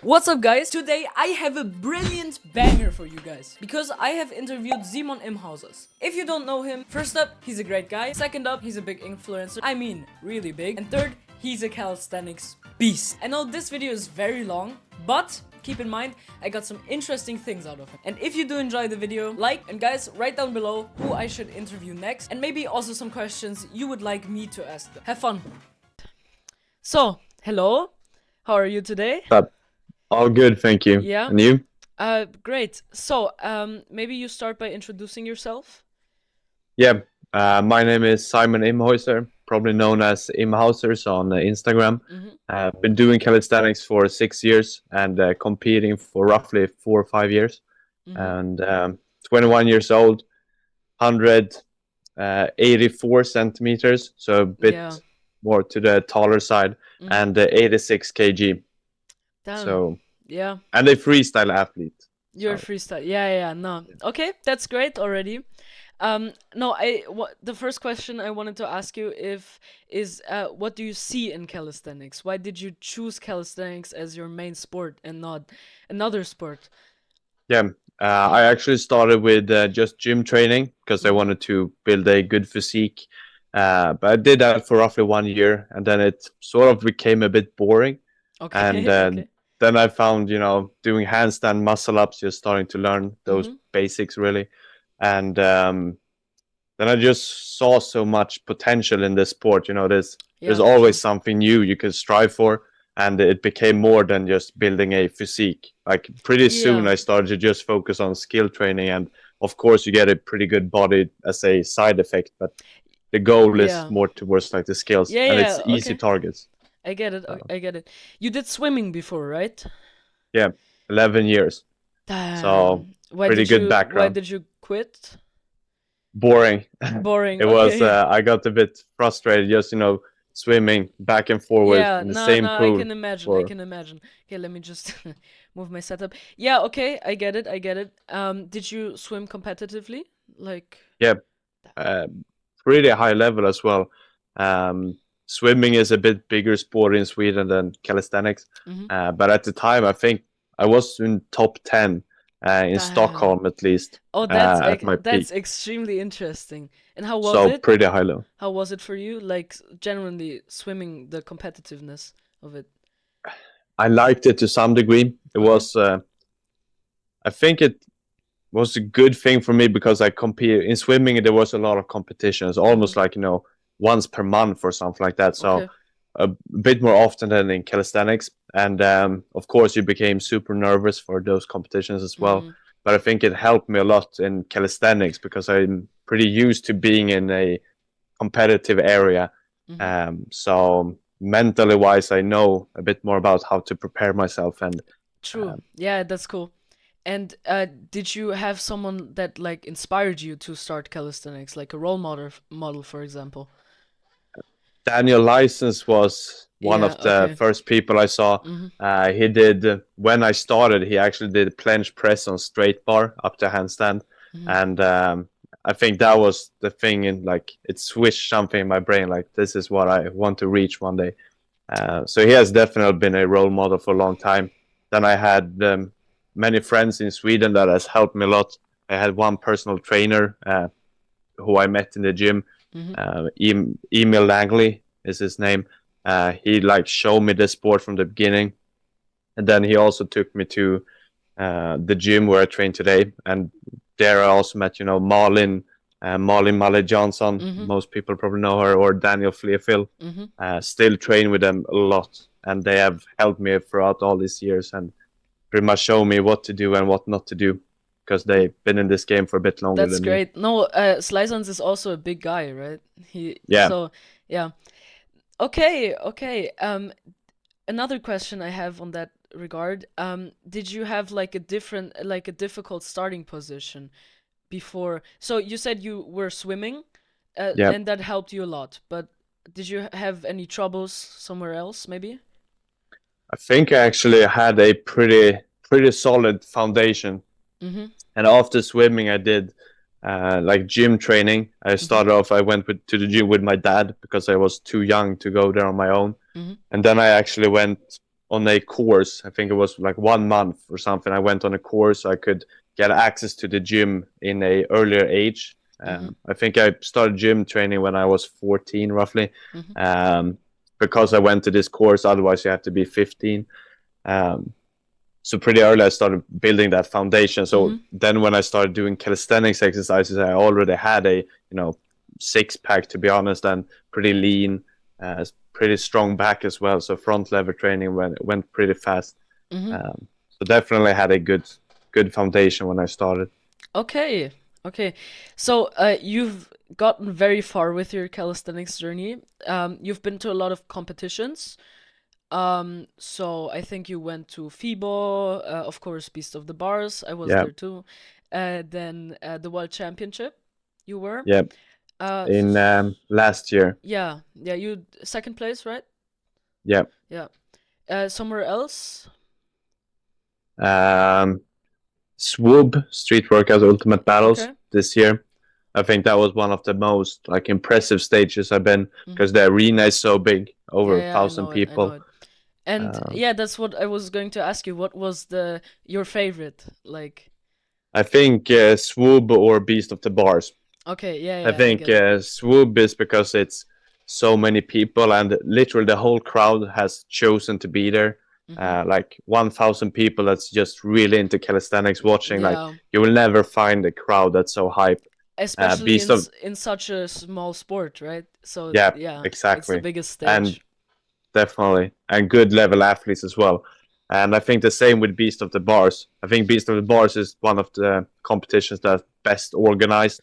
What's up, guys? Today I have a brilliant banger for you guys because I have interviewed Simon Imhausers. If you don't know him, first up, he's a great guy. Second up, he's a big influencer. I mean, really big. And third, he's a calisthenics beast. I know this video is very long, but keep in mind, I got some interesting things out of it. And if you do enjoy the video, like, and guys, write down below who I should interview next, and maybe also some questions you would like me to ask them. Have fun. So, hello. How are you today? All good, thank you. Yeah. And you? Great. So, maybe you start by introducing yourself. Yeah, my name is Simon Imhauser, probably known as Imhausers on Instagram. I've been doing calisthenics for 6 years and competing for roughly 4 or 5 years. And 21 years old, 184 centimeters, so a bit Yeah. more to the taller side, and 86 kg. Damn. So, Yeah. and a freestyle athlete. You're So, freestyle. Yeah. No. Okay, that's great already. No, the first question I wanted to ask you is what do you see in calisthenics? Why did you choose calisthenics as your main sport and not another sport? yeah, I actually started with just gym training because I wanted to build a good physique. But I did that for roughly 1 year, and then it sort of became a bit boring. And Okay. Okay. then I found, doing handstand muscle ups, just starting to learn those basics really. And then I just saw so much potential in this sport. There's Yeah, for always sure. something new you can strive for, and it became more than just building a physique. Like pretty soon, Yeah. I started to just focus on skill training, and of course, you get a pretty good body as a side effect, but the goal is Yeah. more towards like the skills, and Yeah. it's easy Okay. targets. I get it. So, I get it. You did swimming before, right? yeah, 11 years, so Damn. pretty good Why background. did you quit? Boring. Boring. It was. Okay. I got a bit frustrated, just swimming back and forward Yeah, in the no, same I pool can imagine. I for can imagine. Okay, let me just move my setup. Yeah, okay, I get it. I get it. Did you swim competitively? Like, yeah, uh, pretty high level as well. Um, Swimming is a bit bigger sport in Sweden than calisthenics, but at the time I think I was in top 10 in damn. Stockholm at least Oh, at my that's peak. extremely interesting. And how was So it? pretty high level. How was it for you? Like, genuinely swimming, the competitiveness of it. I liked it to some degree. It Okay. was. I think it was a good thing for me because I compete in swimming. There was a lot of competitions, almost like once per month or something like that. So Okay. a bit more often than in calisthenics. And of course, you became super nervous for those competitions as well. Mm-hmm. But I think it helped me a lot in calisthenics because I'm pretty used to being in a competitive area. Mm-hmm. So mentally wise, I know a bit more about how to prepare myself. And True. um, Yeah, that's cool. And did you have someone that like inspired you to start calisthenics, like a role model, for example? Daniel License was one Yeah, of the okay. first people I saw. Mm-hmm. He did when I started. He actually did planche press on straight bar up to handstand, Mm-hmm. and I think that was the thing. And like it switched something in my brain. Like this is what I want to reach one day. So he has definitely been a role model for a long time. Then I had many friends in Sweden that has helped me a lot. I had one personal trainer who I met in the gym. Mm-hmm. Emil Langley is his name. He like showed me the sport from the beginning, and then he also took me to the gym where I train today. And there I also met Malin Malle Johnson. Mm-hmm. Most people probably know her, or Daniel Flearfield. Mm-hmm. Still train with them a lot, and they have helped me throughout all these years and pretty much show me what to do and what not to do because they've been in this game for a bit longer That's than me. great. No, Slyzans is also a big guy, right? Yeah, Yeah. Okay, okay. Another question I have on that regard. Did you have like like a difficult starting position before? So you said you were swimming, yeah. and that helped you a lot. But did you have any troubles somewhere else, maybe? I think I actually had a pretty solid foundation. Mm-hmm. And after swimming, I did like gym training. I Mm-hmm. started off. I went to the gym with my dad because I was too young to go there on my own. Mm-hmm. And then I actually went on a course. I think it was like 1 month or something. I went on a course so I could get access to the gym in a earlier age. Mm-hmm. I think I started gym training when I was 14, roughly, Mm-hmm. um, because I went to this course. Otherwise, you have to be 15. Um, so pretty early, I started building that foundation. So Mm-hmm. then, when I started doing calisthenics exercises, I already had a six pack, to be honest, and pretty lean, pretty strong back as well. So front lever training went pretty fast. Mm-hmm. So definitely had a good foundation when I started. Okay. Okay. So, you've gotten very far with your calisthenics journey. You've been to a lot of competitions. So I think you went to FIBO, of course, Beast of the Bars. I was Yeah, there too. Then the World Championship, you were. yeah. In S- last year, yeah, yeah, you second place, right? yeah. Yeah. Somewhere else? Um, Swoob Street Workout Ultimate Battles Okay. this year. I think that was one of the most like impressive stages I've been Hmm. because the arena is so big, over a Yeah, yeah, I thousand know it. I know people. it. And Um, yeah, that's what I was going to ask you. What was the your favorite? Like, I think Swoob or Beast of the Bars. okay, yeah, I yeah, I think get it. Swoob is because it's so many people and literally the whole crowd has chosen to be there. Hmm. Like 1,000 people that's just really into calisthenics watching. Like Yeah, you will never find a crowd that's so hype. especially Beast of in such a small sport, right? So Yeah, yeah, it's the exactly, biggest and stage. definitely and good level athletes as well. And I think the same with Beast of the Bars. I think Beast of the Bars is one of the competitions that's best organized,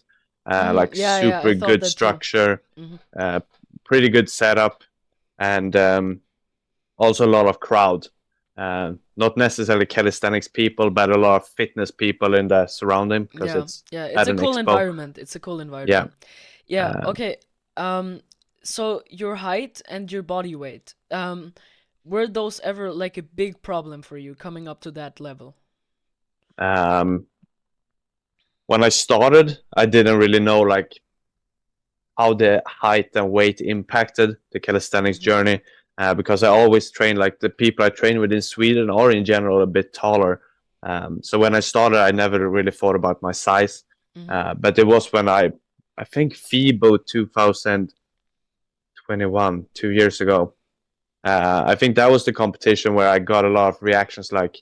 Mm, like yeah, yeah, I super thought good that too. structure, Hmm. uh, pretty good setup, and also a lot of crowd. Not necessarily calisthenics people, but a lot of fitness people in the surrounding because Yeah, it's yeah, it's at a an cool expo. environment. It's a cool Yeah, environment. Yeah, uh, okay. Um, so your height and your body weight, were those ever like a big problem for you coming up to that level? um, when I started, I didn't really know like how the height and weight impacted the calisthenics Mm-hmm. journey because I always trained like the people I train with in Sweden or in general a bit taller. So when I started, I never really thought about my size, Mm-hmm. but it was when I think FIBO 2021, 2 years ago. I think that was the competition where I got a lot of reactions like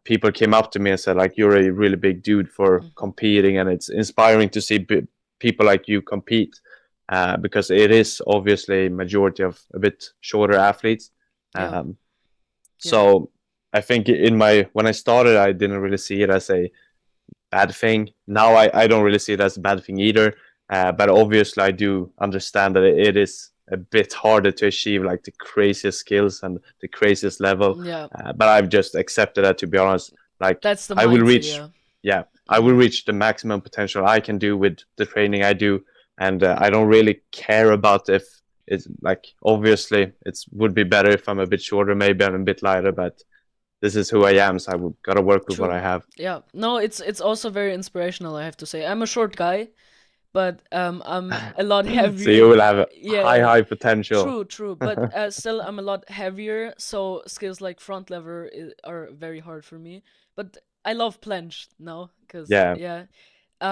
people came up to me and said like you're a really big dude for Mm-hmm. competing and it's inspiring to see people like you compete because it is obviously a majority of a bit shorter athletes. Yeah, um, yeah, so I think in my when I started I didn't really see it as a bad thing. Now I don't really see it as a bad thing either, but obviously I do understand that it is a bit harder to achieve like the craziest skills and the craziest level. yeah. But I've just accepted that, to be honest. Like That's the I will mindset, reach, yeah. yeah, I Mm-hmm. will reach the maximum potential I can do with the training I do, and I don't really care about if it's like obviously it's would be better if I'm a bit shorter, maybe I'm a bit lighter, but this is who I am, so gotta work with what True. I have. Yeah. No, it's also very inspirational, I have to say. I'm a short guy, but I'm a lot So you heavier. will have a Yeah, high, yeah. high potential. True, true. But still, I'm a lot heavier, so skills like front lever are very hard for me. But I love planche now, cause Yeah. yeah.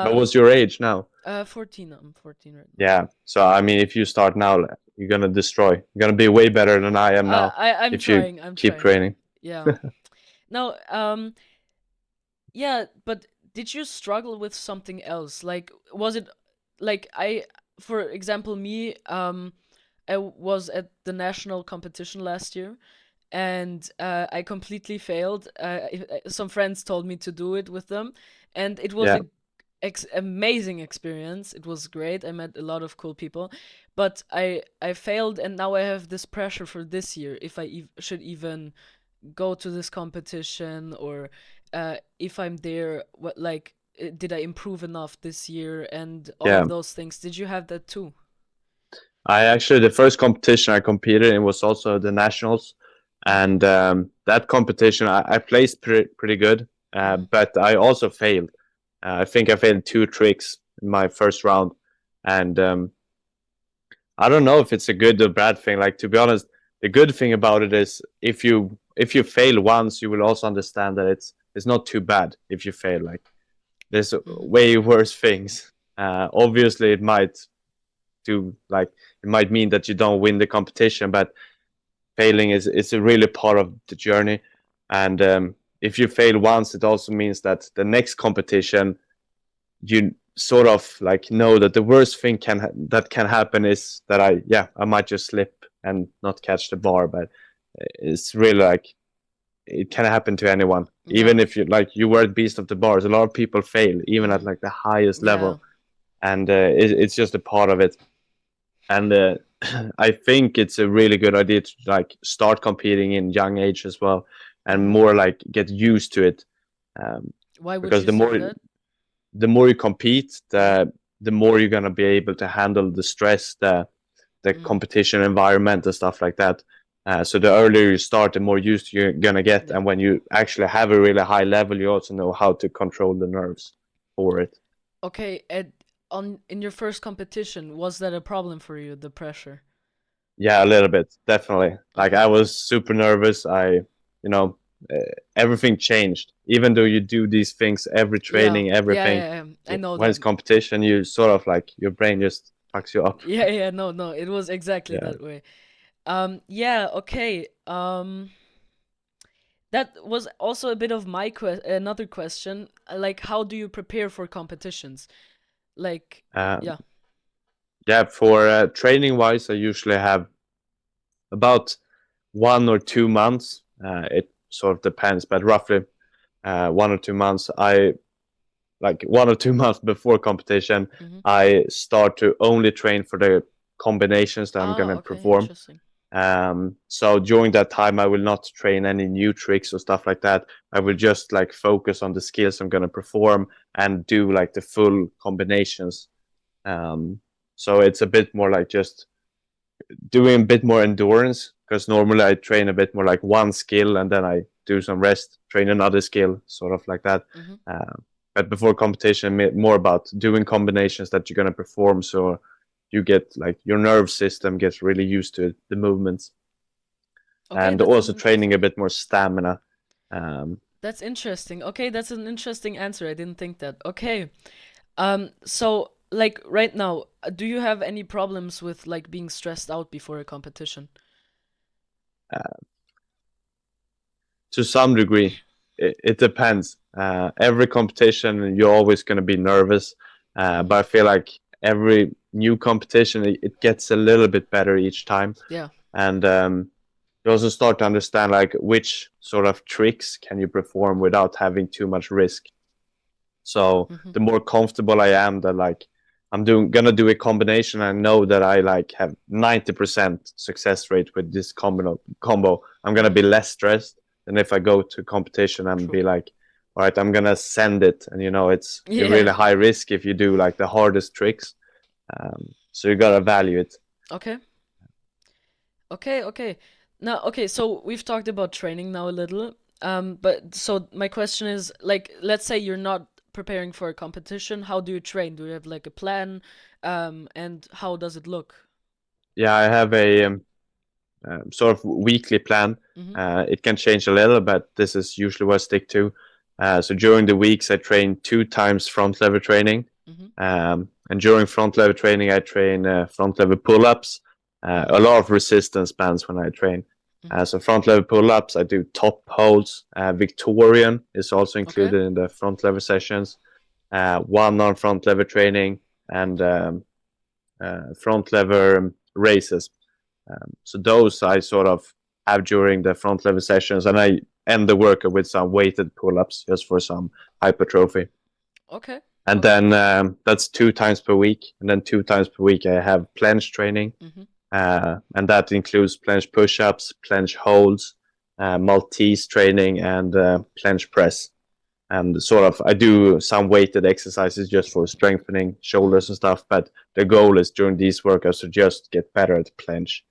But Uh, what's your age now? 14. I'm 14 right now. Yeah. So I mean, if you start now, you're gonna destroy. You're gonna be way better than I am now I'm if you trying. I'm keep trying. training. Yeah. Now, yeah, but did you struggle with something else? Like, was it like for example, me, I was at the national competition last year, and I completely failed. Some friends told me to do it with them, and it was Yeah. a amazing experience. It was great. I met a lot of cool people, but I failed, and now I have this pressure for this year if I should even go to this competition, or if I'm there, what like did I improve enough this year and all Yeah. of those things. Did you have that too? I actually the first competition I competed in was also the nationals, Mm-hmm. and that competition I placed pretty good, Mm-hmm. but I also failed. I think I failed two tricks in my first round, and I don't know if it's a good or bad thing. Like to be honest, the good thing about it is if you fail once, you will also understand that it's not too bad if you fail. Like there's Mm-hmm. way worse things. Obviously, it might do like it might mean that you don't win the competition, but failing is a really part of the journey. And if you fail once, it also means that the next competition you sort of like know that the worst thing that can happen is that I might just slip and not catch the bar, but it's really like it can happen to anyone. Yeah. Even if you like you were the beast of the bars, a lot of people fail even at Mm-hmm. like the highest Yeah. level, and it's just a part of it. And I think it's a really good idea to like start competing in young age as well, and Mm-hmm. more like get used to it, um, Why would because you say that? the more you compete, Yeah. the more you're gonna be able to handle the stress, the Mm-hmm. competition environment and stuff like that. So the earlier you start, the more used you're gonna get, Yeah. and when you actually have a really high level, you also know how to control the nerves for it. Okay. And on in your first competition, was that a problem for you? The pressure. Yeah, a little bit, definitely. Like Okay. I was super nervous. You know, uh, everything changed. Even though you do these things, every Yeah. training, Yeah. everything, Yeah. Yeah. I know when that. it's competition, you sort of like your brain just fucks you up. Yeah. Yeah. No. No. It was exactly Yeah. that way. Yeah. Okay. That was also a bit of another question. Like, how do you prepare for competitions? Like, Um, yeah. yeah. For training wise, I usually have about 1 or 2 months. It sort of depends, but roughly 1 or 2 months. I like 1 or 2 months before competition, Mm-hmm. I start to only train for the combinations that I'm Ah. gonna Okay. perform. Interesting. So during that time, I will not train any new tricks or stuff like that. I will just like focus on the skills I'm gonna perform and do like the full combinations. Um, so it's a bit more like just doing a bit more endurance because normally I train a bit more like one skill and then I do some rest, train another skill, sort of like that. Mm-hmm. Uh, but before competition, more about doing combinations that you're gonna perform, so you get like your nerve system gets really used to the movements, Okay. and That's an also training a interesting. bit more stamina. Um, That's interesting. Okay, that's an interesting answer. I didn't think that. Okay. So like right now, do you have any problems with like being stressed out before a competition? to some degree, it depends. Every competition, you're always going to be nervous, Mm-hmm. but I feel like every new competition, it gets a little bit better each time, Yeah. and you also start to understand like which sort of tricks can you perform without having too much risk. So Mm-hmm. the more comfortable I am that like I'm doing gonna do a combination, I know that I like have 90% success rate with this combo. I'm gonna Mm-hmm. be less stressed than if I go to competition and True. be like, all right, I'm gonna send it, and it's a Yeah. really high risk if you do like the hardest tricks. So you gotta value it. Okay. Okay. Okay. Now, okay. So we've talked about training now a little. But so my question is, like, let's say you're not preparing for a competition. How do you train? Do you have like a plan? And how does it look? Yeah, I have a sort of weekly plan. Mm-hmm. It can change a little, but this is usually what I stick to. So during the weeks, I train 2 times front lever training. Mm-hmm. And during front lever training, I train front lever pull ups, Mm-hmm. a lot of resistance bands when I train. Mm-hmm. So front lever pull ups, I do top holds. Victorian is also Okay. included in the front lever sessions. One on front lever training and front lever races. So those I sort of have during the front lever sessions, and I end the workout with some weighted pull-ups just for some hypertrophy. Okay. And Okay. then that's 2 times per week, and then 2 times per week I have planche training, Mm-hmm. and that includes planche push-ups, planche holds, Maltese training, and planche press. And sort of I do some weighted exercises just for strengthening Mm-hmm. shoulders and stuff. But the goal is during these workouts to just get better at planche.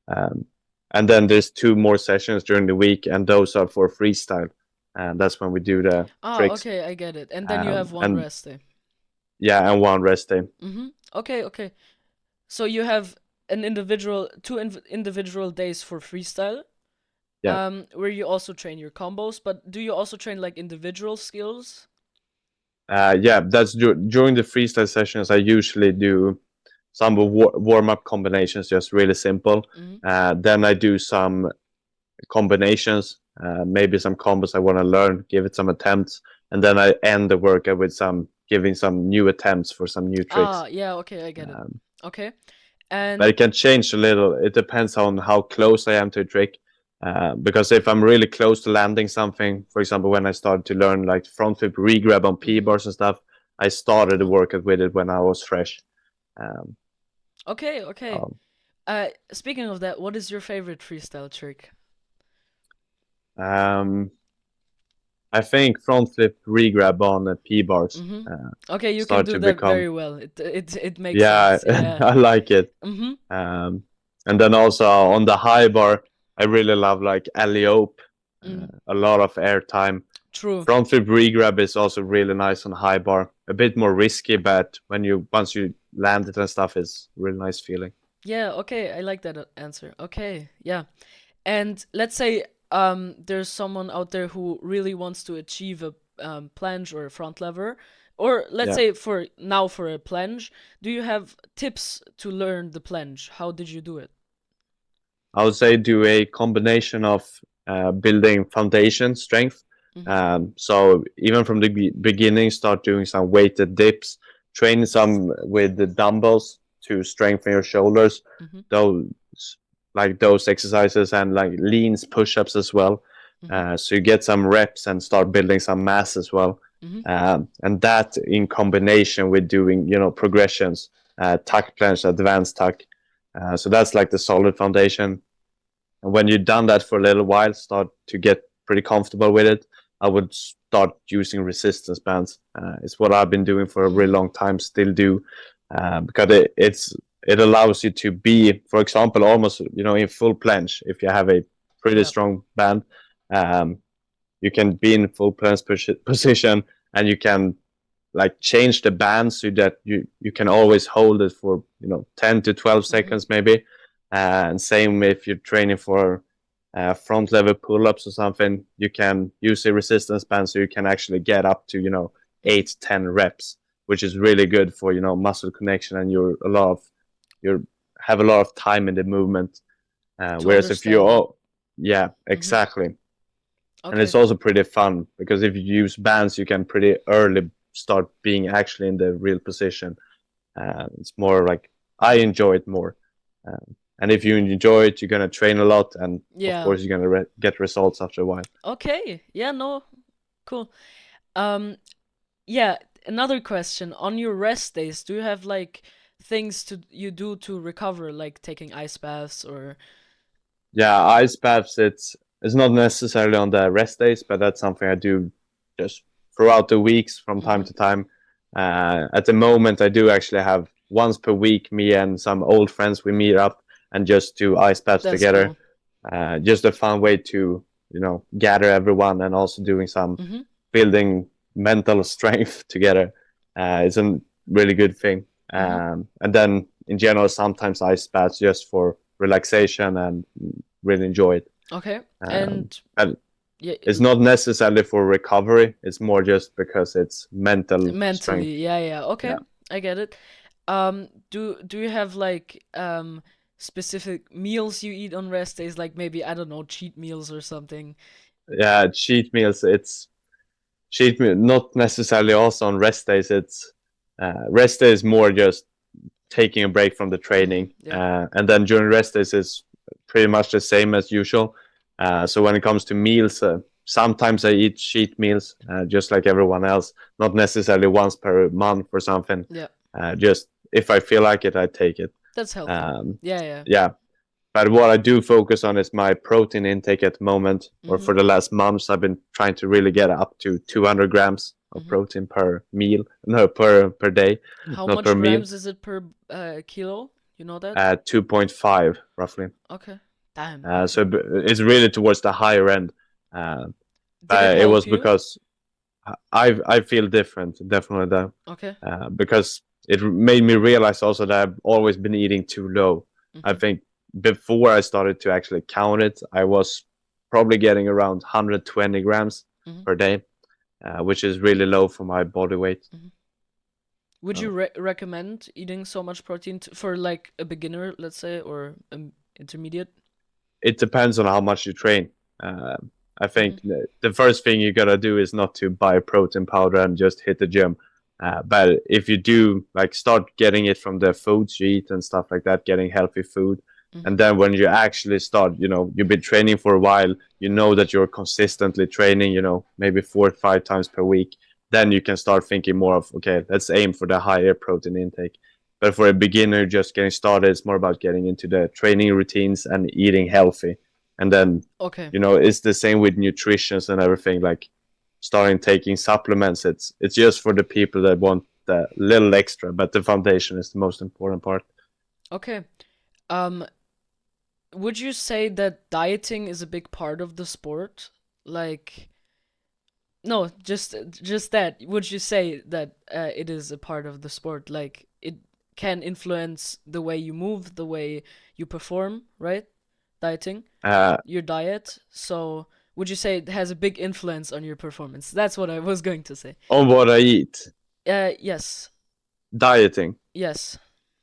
Um, and then there's 2 more sessions during the week, and those are for freestyle. And that's when we do the Ah, tricks. okay, I get it. And then you have one And rest day. yeah, and one rest day. Mm-hmm. Okay, okay. So you have an individual days for freestyle, Yeah. where you also train your combos. But do you also train like individual skills? Yeah, that's during the freestyle sessions. I usually do some warm up combinations, just really simple. Hmm. Then I do some combinations, maybe some combos I want to learn, give it some attempts, and then I end the workout with some giving some new attempts for some new tricks. Ah, yeah, okay, I get it. Um, Okay. but And it can change a little. It depends on how close I am to a trick. Because if I'm really close to landing something, for example, when I started to learn like front flip regrab on P mhm. bars and stuff, I started the workout with it when I was fresh. Um, Okay, okay. um, Speaking of that, what is your favorite freestyle trick? um, I think front flip regrab on P bars Mm-hmm. Okay, you can start do to that become, very well. It makes yeah, sense. Yeah. I like it. Mm-hmm. And then also on the high bar, I really love like alley-oop, Mm. a lot of airtime. True. Front flip regrab is also really nice on high bar. A bit more risky, but once you land it and stuff, it's really nice feeling. Yeah, okay, I like that answer. Okay, yeah. And let's say there's someone out there who really wants to achieve a plunge or a front lever, or let's Yeah, say for a plunge, do you have tips to learn the plunge? How did you do it? I would say do a combination of building foundation strength. Mm-hmm. So even from the beginning, start doing some weighted dips, train some with the dumbbells to strengthen your shoulders. Mm-hmm. Those those exercises and like leans, push-ups as well. Mm-hmm. So you get some reps and start building some mass as well. Mm-hmm. And that in combination with doing progressions, tuck plunge, advanced tuck. So that's like the solid foundation. And when you've done that for a little while, start to get pretty comfortable with it, I would start using resistance bands. It's what I've been doing for a really Mm-hmm. long time, still do, because it allows you to be, for example, almost in full planche. If you have a pretty Yeah. strong band, um, you can be in full planche position, and you can like change the band so that you can always hold it for 10 to 12 Mm-hmm. seconds maybe. And same if you're training for front level pull-ups or something, you can use a resistance band so you can actually get up to 8-10 reps, which is really good for muscle connection, and you have a lot of time in the movement. To Whereas if you understand it. yeah, Mm-hmm. exactly. And Okay. it's also pretty fun because if you use bands, you can pretty early start being actually in the real position. It's more like I enjoy it more. And if you enjoy it, you're gonna train a lot, and of Yeah. course you're gonna get results after a while. Okay. Yeah, no. Cool. Um, yeah, another question. On your rest days, do you have like things to you do to recover, like taking ice baths or Yeah, ice baths. It's not necessarily on the rest days, but that's something I do just throughout the weeks from time mm-hmm. to time. At the moment, I do actually have once per week. Me and some old friends we meet up and just do ice baths That's together. cool. Just a fun way to gather everyone and also doing some Mm-hmm. building mental strength together. It's a really good thing. Mm-hmm. And then in general, sometimes ice baths just for relaxation and really enjoy it. Okay. Um, And and yeah, it's not necessarily for recovery. It's more just because it's mental strength. mentally, yeah, yeah. Okay, Yeah. I get it. Do you have like specific meals you eat on rest days, like maybe I don't know, cheat meals or something? Yeah. Cheat meals. It's cheat meal, not necessarily also on rest days. It's rest days more just taking a break from the Mm-hmm. training. Yeah. And then during rest days, it's pretty much the same as usual. So when it comes to meals, sometimes I eat cheat meals, just like everyone else, not necessarily once per month or something. Yeah. Just if I feel like it, I take it. That's healthy. Um, Yeah, yeah. yeah. But what I do focus on is my protein intake at the moment, or Mm-hmm. for the last months, I've been trying to really get up to 200 grams of Mm-hmm. protein per meal, no, per day, How not much per meal. grams is it per kilo? You know that? 2.5 roughly. Okay. Damn. Okay. So it's really towards the higher end. Uh, Did it but it help was you? because I feel different, definitely that, Okay. because it made me realize also that I've always been eating too low. I Mm-hmm. think before I started to actually count it, I was probably getting around 120 grams Mm-hmm. per day, which is really low for my body weight. Mm-hmm. Would Uh, you recommend eating so much protein for like a beginner, let's say, or intermediate? it depends on how much you train. Uh, I Mm-hmm. think the first thing you gotta do is not to buy protein powder and just hit the gym. But if you do like start getting it from the foods you eat and stuff like that, getting healthy food, Mm-hmm. and then when you actually start, you've been training for a while, you know that you're consistently training, maybe 4 or 5 times per week, then you can start thinking more of, okay, let's aim for the higher protein intake. But for a beginner just getting started, it's more about getting into the training routines and eating healthy. And then, Okay. it's the same with nutrition and everything. Like starting taking supplements, it's just for the people that want the little extra, but the foundation is the most important part. Okay. Um, would you say that dieting is a big part of the sport? Like, no, just that. Would you say that it is a part of the sport? Like, it can influence the way you move, the way you perform, right? Dieting, Uh, your diet. So, would you say it has a big influence on your performance? That's what I was going to say. on what I eat, Yes, dieting. yes.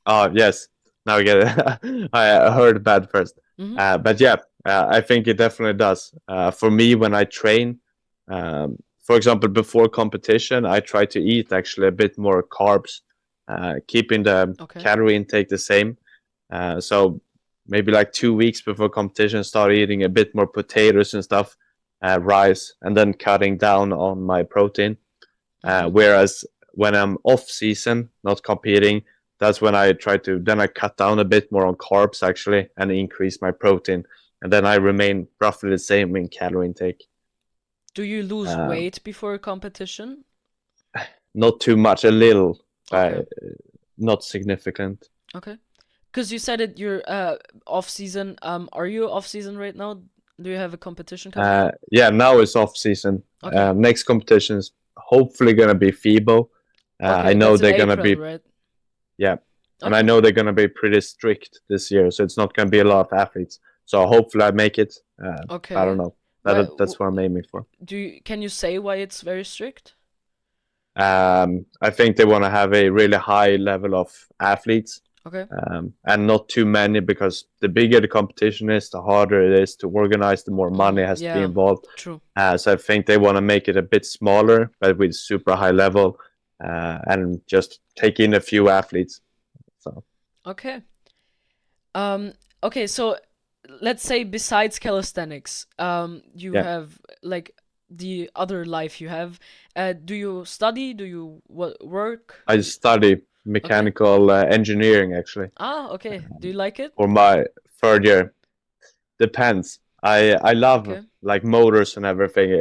Oh, yes. Now I get it. I heard bad first. Mm-hmm. But yeah, I think it definitely does. For me, when I train, for example, before competition, I try to eat actually a bit more carbs, keeping the Okay. calorie intake the same. So maybe like 2 weeks before competition, start eating a bit more potatoes and stuff, rice, and then cutting down on my protein. Mm-hmm. Whereas when I'm off season, not competing, that's when I try to then I cut down a bit more on carbs actually and increase my protein, and then I remain roughly the same in calorie intake. Do you lose Um, weight before a competition? Not too much, a little, Okay. not significant. Okay. Because you said it, you're off season. Are you off season right now? Do you have a competition coming up? Yeah, now it's off season. Okay. Next competition is hopefully gonna be FIBO. I Okay, know that's in they're gonna April, be right? Yeah, and I Okay. know they're gonna be pretty strict this year, so it's not gonna be a Okay. lot of athletes. So hopefully I make it. I don't Okay. know. Why That's what I'm aiming for. can you say why it's very strict? I think they want to have a really high level of athletes, Okay. and not too many because the bigger the competition is, the harder it is to organize, the more money has to be Yeah, involved. true. So I think they want to make it a bit smaller, but with super high level, and just take in a few athletes. So Okay. Um, okay, so let's say besides calisthenics, you yeah, have like the other life you have. Do you study? Do you work? I study Okay. mechanical engineering actually Ah, okay. Do you like it? for my third year. Depends. I love Okay. like motors and everything.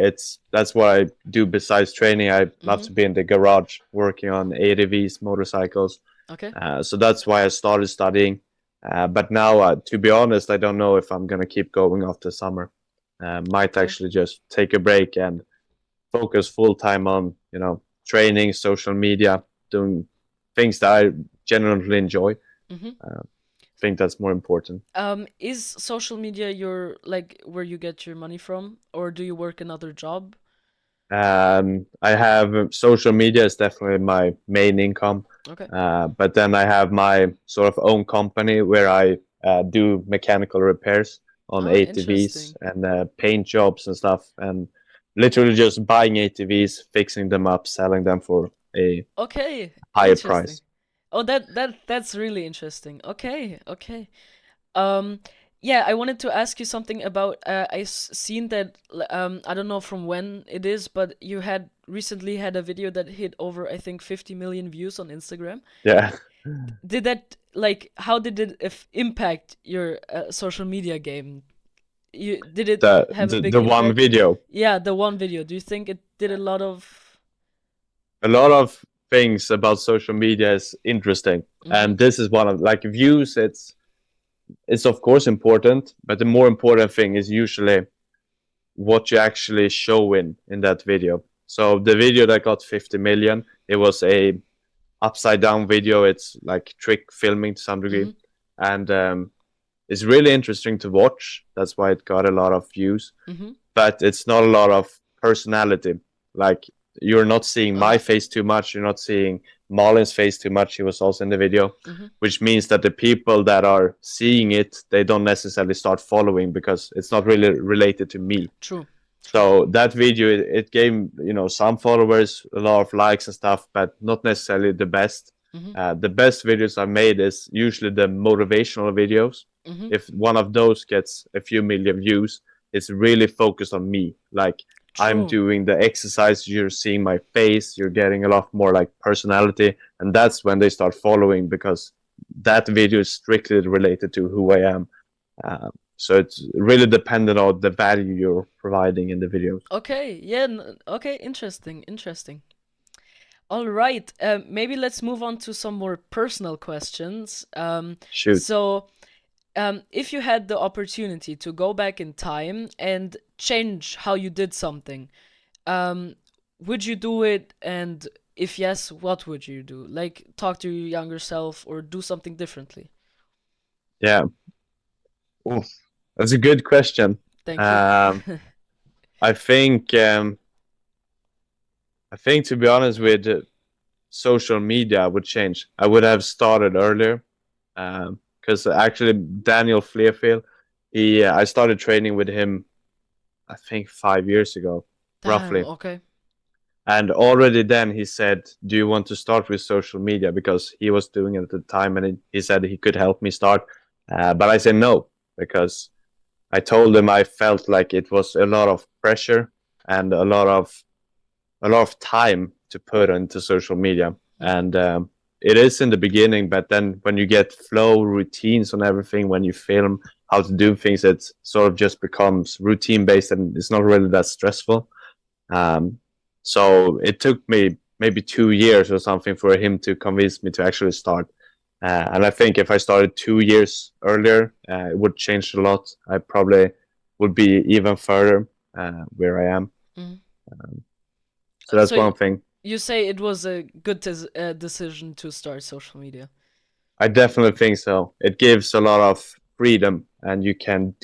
That's what I do besides training. I love Mm-hmm. to be in the garage working on ATVs, motorcycles. Okay. So that's why I started studying. But now, to be honest, I don't know if I'm gonna keep going after summer. Might Okay. actually just take a break and focus full time on training, social media, doing things that I genuinely enjoy. Mm-hmm. I think that's more important. Is social media your like where you get your money from, or do you work another job? I have social media is definitely my main income, Okay. but then I have my sort of own company where I do mechanical repairs on Ah, ATVs interesting. and paint jobs and stuff, and literally just buying ATVs, fixing them up, selling them for a Okay, higher interesting. price. Oh, that's really interesting. Okay, okay. Um, yeah, I wanted to ask you something about. Seen that. I don't know from when it is, but you had recently had a video that hit over, I think, 50 million views on Instagram. Yeah, Did that like? How did it impact your social media game? Did it the have a the, big the one impact? video. Yeah, the one video. Do you think it did a lot of? A lot of things about social media is interesting, Mm-hmm. and this is one of like views. It's of course important, but the more important thing is usually what you actually show in that video. So the video that got 50 million, it was a upside down video. It's like trick filming to some degree, Mm-hmm. and it's really interesting to watch. That's why it got a lot of views. Mm-hmm. But it's not a lot of personality. Like, you're not seeing my Oh. face too much. You're not seeing Malin's face too much. He was also in the video, Mm-hmm. which means that the people that are seeing it, they don't necessarily start following because it's not really related to me. True. True. So that video, it gave, some followers, a lot of likes and stuff, but not necessarily the best. Mm-hmm. The best videos I made is usually the motivational videos. Mm-hmm. If one of those gets a few million views, it's really focused on me. Like, I'm True. doing the exercise, you're seeing my face, you're getting a lot more like personality, and that's when they start following because that video is strictly related to who I am. So it's really dependent on the value you're providing in the videos. Okay. Yeah. Okay. Interesting. Interesting. All right. Maybe let's move on to some more personal questions. Shoot. So, if you had the opportunity to go back in time and change how you did something, um, would you do it? And if yes, what would you do? Like talk to your younger self or do something differently? Yeah. Oof. That's a good question. Thank you. Um, I think to be honest with social media, I would change. I would have started earlier because actually Daniel Fleerfield, I started training with him, I think 5 years ago, Damn. roughly. Okay. And already then he said, "Do you want to start with social media?" Because he was doing it at the time, and he said he could help me start. But I said no because I told him I felt like it was a lot of pressure and a lot of time to put into social media, Mm-hmm. and it is in the beginning. But then when you get flow routines on everything, when you film how to do things, it sort of just becomes routine based, and it's not really that stressful. Um, so it took me maybe 2 years or something for him to convince me to actually start. And I think if I started 2 years earlier, it would change a lot. I probably would be even further where I am. Mm-hmm. So that's So one thing. you say it was a good decision to start social media. I definitely think so. It gives a lot of freedom, and you can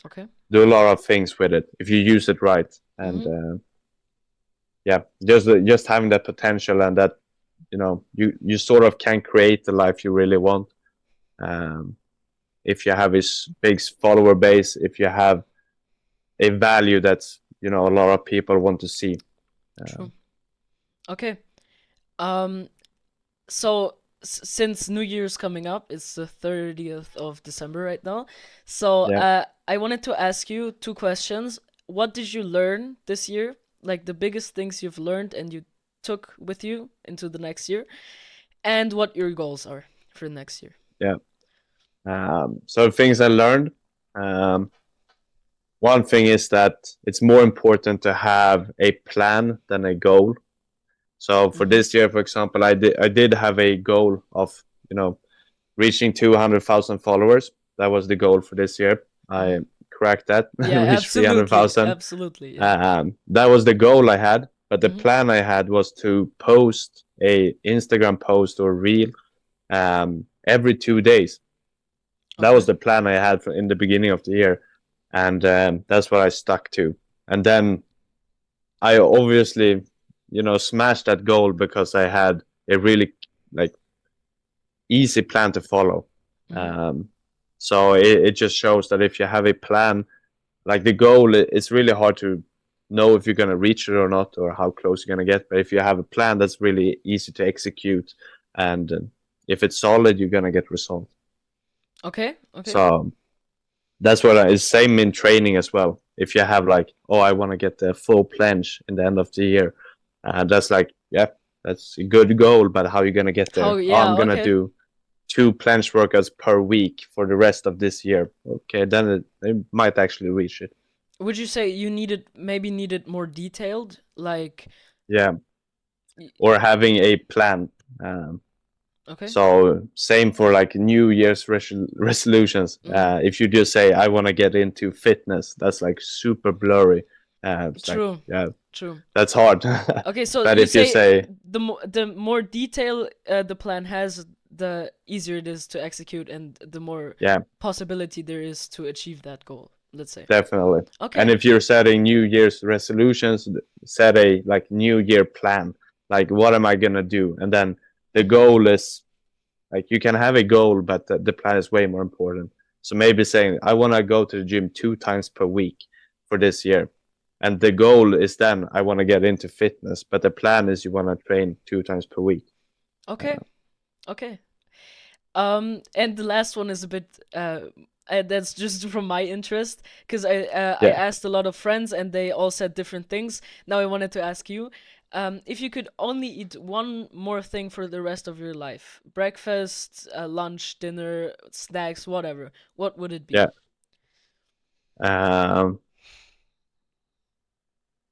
Okay. do a lot of things with it if you use it right. And Mm-hmm. yeah, just having that potential, and that you sort of can create the life you really want. Um, if you have this big follower base, if you have a value that's a lot of people want to see. True. Okay. Um. So since New Year's coming up, it's the 30th of December right now. So Yeah, I wanted to ask you two questions. What did you learn this year? Like the biggest things you've learned and you took with you into the next year, and what your goals are for the next year. yeah. So things I learned. One thing is that it's more important to have a plan than a goal. So for Mm-hmm. this year, for example, I did have a goal of you know reaching 200,000 followers. That was the goal for this year. Mm-hmm. I cracked that Yeah, and reached absolutely, 300,000. absolutely. Yeah. That was the goal I had. But the Mm-hmm. plan I had was to post a Instagram post or reel every 2 days. That was Okay. the plan I had in the beginning of the year, and that's what I stuck to. And then I obviously, smashed that goal because I had a really like easy plan to follow. Mm-hmm. Um, so it just shows that if you have a plan, like the goal, it's really hard to know if you're going to reach it or not, or how close you're going to get. But if you have a plan, that's really easy to execute, and if it's solid, you're going to get results. Okay. Okay. So that's what is same in training as well. If you have like, oh, I want to get the full planche in the end of the year, that's like, yeah, that's a good goal. But how are you gonna get How? there? Oh, I'm Yeah. gonna Okay. do 2 planche workouts per week for the rest of this year. Okay, then it might actually reach it. Would you say you needed more detailed? Like, Yeah, y- or having a plan. Um, okay. so same for like New Year's resolutions. Mm-hmm. If you just say I want to get into fitness, that's like super blurry. It's like, True. yeah, True. that's hard. Okay, so But you if you say say, the more detail the plan has, the easier it is to execute and the more Yeah, possibility there is to achieve that goal, let's say. definitely. And Okay. if you're setting New Year's resolutions, set a like New Year plan. Like, what am I gonna do? And then the goal is like you can have a goal, but the plan is way more important. So maybe saying I want to go to the gym 2 times per week for this year, and the goal is then I want to get into fitness, but the plan is you want to train 2 times per week. Okay. Okay. And the last one is a bit that's just from my interest because I Yeah, asked a lot of friends and they all said different things. Now I wanted to ask you, if you could only eat one more thing for the rest of your life, breakfast, lunch, dinner, snacks, whatever, what would it be? yeah. Um,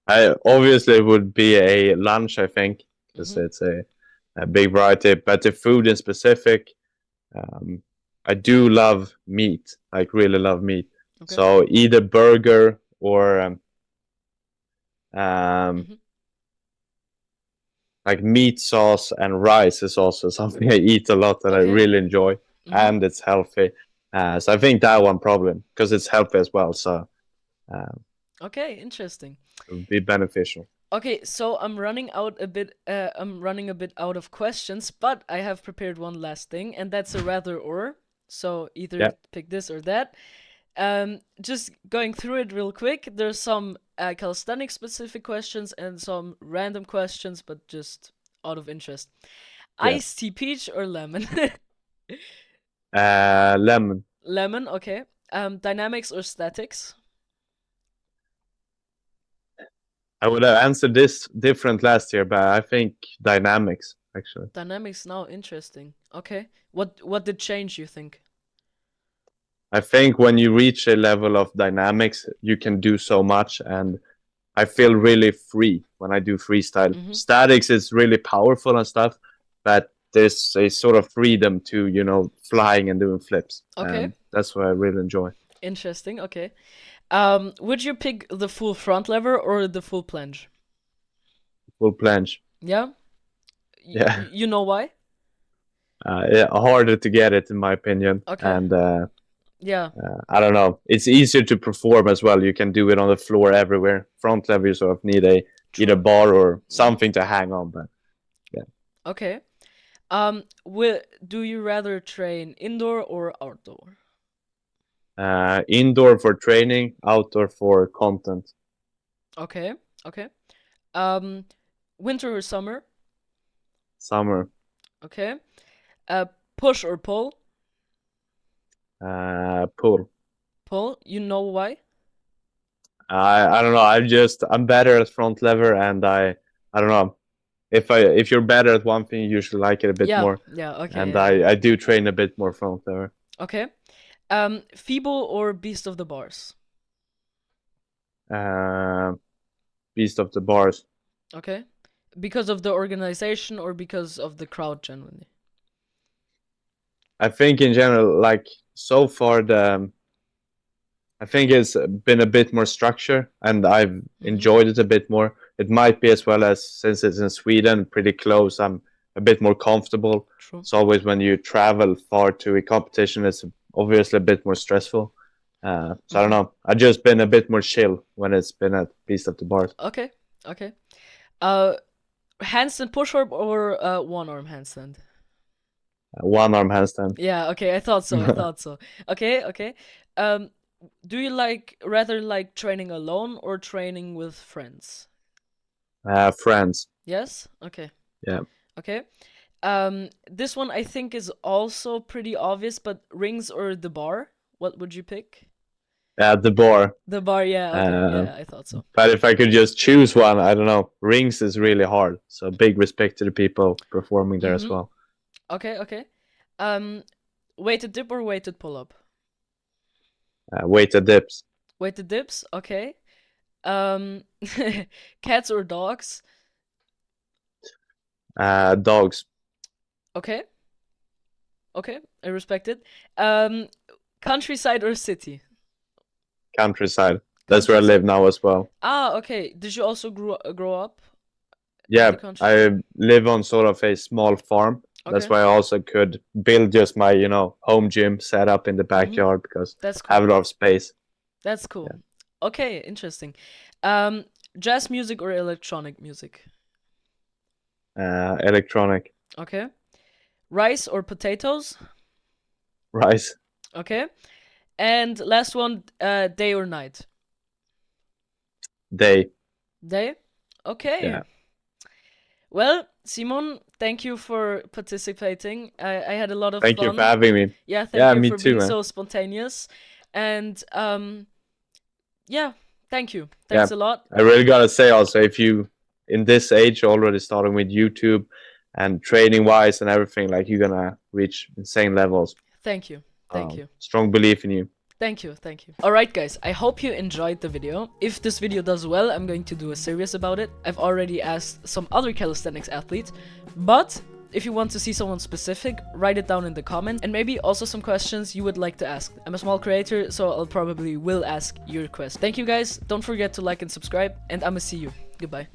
I obviously it would be a lunch, I think, because Mm-hmm. it's a big variety. But the food in specific, um, I do love meat, like really love meat. Okay. So either burger or um, Mm-hmm. like meat sauce and rice is also something I eat a lot that I Okay. really enjoy, Mm-hmm. and it's healthy. So I think that one problem because it's healthy as well, so Okay, interesting. it would be beneficial. Okay, so I'm running out a bit. I'm running a bit out of questions, but I have prepared one last thing, and that's a rather or. So either Yeah, pick this or that. Just going through it real quick. There's some calisthenics specific questions and some random questions, but just out of interest. yeah. Iced tea, peach or lemon? Lemon. Lemon, okay. Dynamics or statics? I would have answered this different last year, but I think dynamics actually. Dynamics now interesting. Okay. What did change, you think? I think when you reach a level of dynamics, you can do so much, and I feel really free when I do freestyle. Mm-hmm. Statics is really powerful and stuff, but there's a sort of freedom to flying and doing flips, Okay. and that's what I really enjoy. Interesting. Okay. Would you pick the full front lever or the full plunge? Full planche. Yeah. Yeah, You know why? yeah, harder to get it in my opinion, Okay. and Yeah. I don't know. It's easier to perform as well. You can do it on the floor everywhere. Front lever, you sort of need a either True. bar or Mm-hmm. something to hang on. But yeah, Okay. Do you rather train indoor or outdoor? indoor for training, outdoor for content. Okay. Okay. Um, Winter or summer? Summer, Okay. Uh, Push or pull? pull. Pull. You know why? I don't know. I'm better at front lever, and I don't know if you're better at one thing, you usually like it a bit Yeah. more. Yeah. Okay. And Yeah. Yeah. I do train a bit more front lever. Okay. Feeble or beast of the bars? Uh, beast of the bars. Okay. Because of the organization or because of the crowd generally? I think in general, like so far, I think it's been a bit more structure, and I've Mm-hmm. enjoyed it a bit more. It might be as well as since it's in Sweden, pretty close. I'm a bit more comfortable. True. It's always when you travel far to a competition, it's obviously a bit more stressful. So I don't Mm-hmm. know. I've just been a bit more chill when it's been at Beast of the Bars. Okay. Okay. Uh, Handstand push-up or one-arm handstand? One arm handstand. Yeah. Okay. I thought so. I thought so. Okay. Okay. Um, do you rather like training alone or training with friends? Friends. Yes. Okay. Yeah. Okay. This one I think is also pretty obvious, but rings or the bar? What would you pick? The bar. The bar. Yeah. Okay. Uh, Yeah. I thought so. but if I could just choose one, I don't know. Rings is really hard. So big respect to the people performing there as Mm-hmm. well. Okay. Okay. Um, Weighted dip or weighted pull-up? Weighted dips. Weighted dips. Okay. Um, Cats or dogs? Dogs. Okay. Okay. I respect it. Um, Countryside or city? Countryside. That's where I Countryside. live now as well. Ah, okay. Did you also grow up in Yeah, the countryside? I live on sort of a small farm. That's Okay. why I also could build just my, home gym set up in the backyard because That's I have cool. a lot of space. That's cool. Yeah. Okay, interesting. Um, Jazz music or electronic music? Electronic. Okay. Rice or potatoes? Rice. Okay. And last one, day or night? Day. Day? Okay. Yeah. Well, Simon, thank you for participating. I had a lot of Thank you for fun. having me. Yeah, thank Yeah, you me for too, being man. so spontaneous. And yeah, thank you. Yeah. Thanks a lot. I really gotta say also, if you in this age already starting with YouTube and training wise and everything, like you're gonna reach insane levels. Thank you. Thank you. Strong belief in you. Thank you, thank you. Alright guys, I hope you enjoyed the video. If this video does well, I'm going to do a series about it. I've already asked some other calisthenics athletes, but if you want to see someone specific, write it down in the comments, and maybe also some questions you would like to ask. I'm a small creator, so I'll probably will ask your request. Thank you guys, don't forget to like and subscribe, and I'ma see you. Goodbye.